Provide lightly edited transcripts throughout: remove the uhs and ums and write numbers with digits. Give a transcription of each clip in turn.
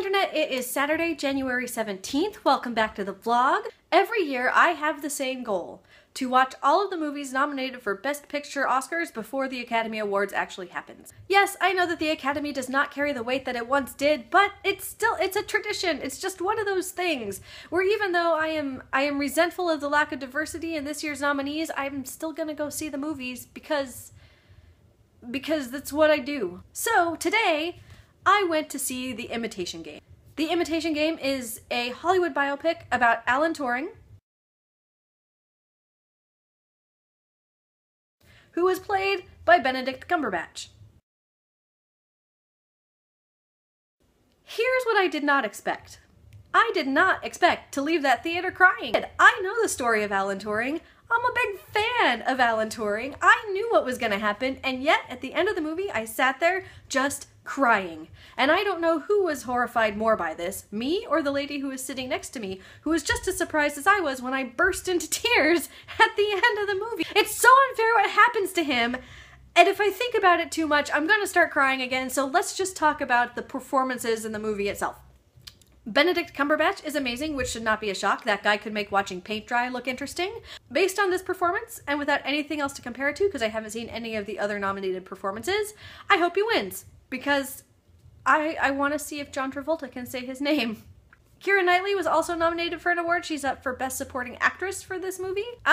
Internet, it is Saturday, January 17th. Welcome back to the vlog. Every year I have the same goal, to watch all of the movies nominated for Best Picture Oscars before the Academy Awards actually happens. Yes, I know that the Academy does not carry the weight that it once did, but it's a tradition. It's just one of those things where even though I am resentful of the lack of diversity in this year's nominees, I'm still gonna go see the movies because that's what I do. So today, I went to see The Imitation Game. The Imitation Game is a Hollywood biopic about Alan Turing, who was played by Benedict Cumberbatch. Here's what I did not expect. I did not expect to leave that theater crying. I know the story of Alan Turing. I'm a big fan of Alan Turing. I knew what was gonna happen, and yet at the end of the movie, I sat there just crying. And I don't know who was horrified more by this, me or the lady who was sitting next to me, who was just as surprised as I was when I burst into tears at the end of the movie. It's so unfair what happens to him, and if I think about it too much, I'm gonna start crying again, so let's just talk about the performances in the movie itself. Benedict Cumberbatch is amazing, which should not be a shock. That guy could make watching paint dry look interesting. Based on this performance, and without anything else to compare it to, because I haven't seen any of the other nominated performances, I hope he wins, because I want to see if John Travolta can say his name. Keira Knightley was also nominated for an award. She's up for Best Supporting Actress for this movie. I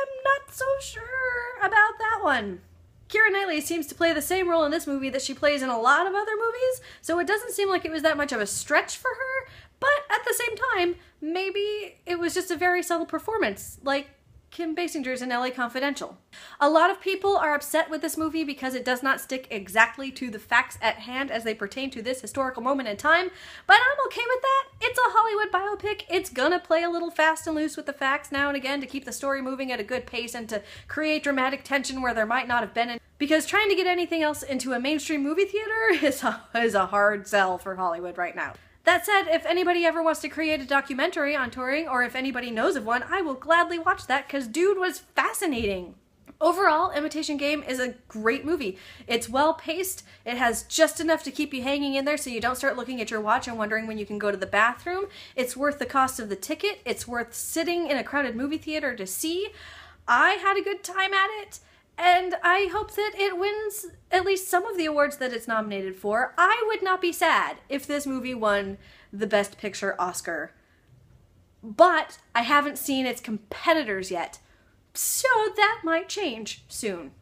am not so sure about that one. Keira Knightley seems to play the same role in this movie that she plays in a lot of other movies, so it doesn't seem like it was that much of a stretch for her, but at the same time, maybe it was just a very subtle performance, like Kim Basinger's in LA Confidential. A lot of people are upset with this movie because it does not stick exactly to the facts at hand as they pertain to this historical moment in time, but I'm okay with that. It's a Hollywood biopic. It's gonna play a little fast and loose with the facts now and again to keep the story moving at a good pace and to create dramatic tension where there might not have been any. Because trying to get anything else into a mainstream movie theater is a hard sell for Hollywood right now. That said, if anybody ever wants to create a documentary on Turing, or if anybody knows of one, I will gladly watch that because dude was fascinating. Overall, Imitation Game is a great movie. It's well paced, it has just enough to keep you hanging in there so you don't start looking at your watch and wondering when you can go to the bathroom. It's worth the cost of the ticket, it's worth sitting in a crowded movie theater to see. I had a good time at it, and I hope that it wins at least some of the awards that it's nominated for. I would not be sad if this movie won the Best Picture Oscar. But I haven't seen its competitors yet, so that might change soon.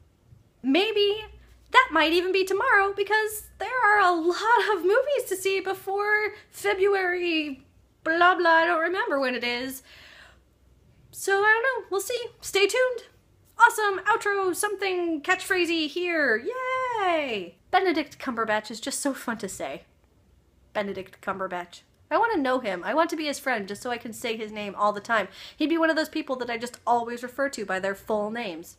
Maybe that might even be tomorrow because there are a lot of movies to see before February blah blah, I don't remember when it is. So I don't know, we'll see. Stay tuned. Awesome outro, something catchphrasey here, yay! Benedict Cumberbatch is just so fun to say. Benedict Cumberbatch. I want to know him. I want to be his friend just so I can say his name all the time. He'd be one of those people that I just always refer to by their full names.